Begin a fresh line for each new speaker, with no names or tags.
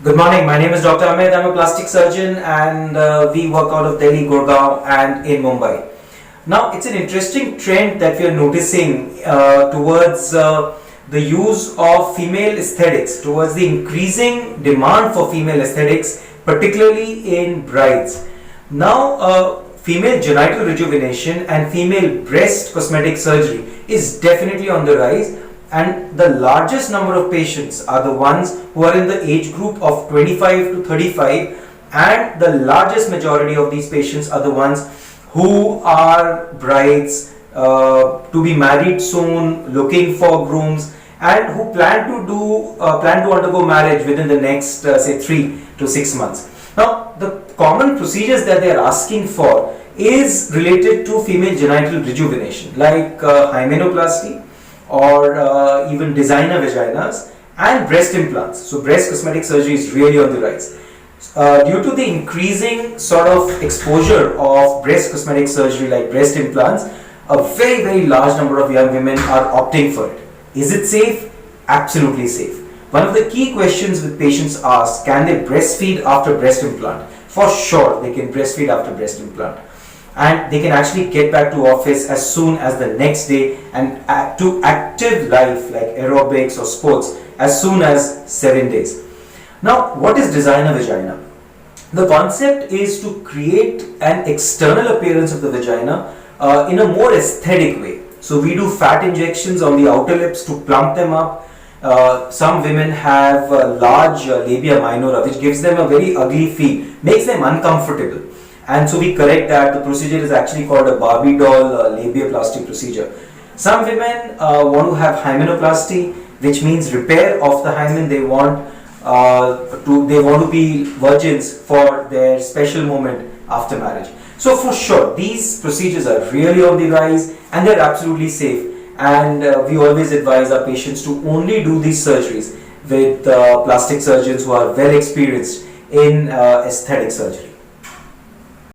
Good morning, my name is Dr. Amit. I'm a plastic surgeon and we work out of Delhi, Gurgaon and in Mumbai. Now, it's an interesting trend that we are noticing towards the use of female aesthetics, towards the increasing demand for female aesthetics, particularly in brides. Now, female genital rejuvenation and female breast cosmetic surgery is definitely on the rise, and the largest number of patients are the ones who are in the age group of 25 to 35, and the largest majority of these patients are the ones who are brides, to be married soon, looking for grooms, and who plan to undergo marriage within the next say 3 to 6 months. Now, the common procedures that they are asking for is related to female genital rejuvenation, like hymenoplasty or even designer vaginas and breast implants. So breast cosmetic surgery is really on the rise. Due to the increasing sort of exposure of breast cosmetic surgery like breast implants, a very large number of young women are opting for it. Is it safe? Absolutely safe. One of the key questions with patients ask, can they breastfeed after breast implant? For sure, they can breastfeed after breast implant. And they can actually get back to office as soon as the next day and to active life like aerobics or sports as soon as 7 days. Now, what is designer vagina? The concept is to create an external appearance of the vagina in a more aesthetic way. So we do fat injections on the outer lips to plump them up. Some women have large labia minora, which gives them a very ugly feel, makes them uncomfortable. And so we correct that. The procedure is actually called a Barbie doll labiaplasty procedure. Some women want to have hymenoplasty, which means repair of the hymen. They want to be virgins for their special moment after marriage. So for sure, these procedures are really on the rise and they're absolutely safe. And we always advise our patients to only do these surgeries with plastic surgeons who are well experienced in aesthetic surgery.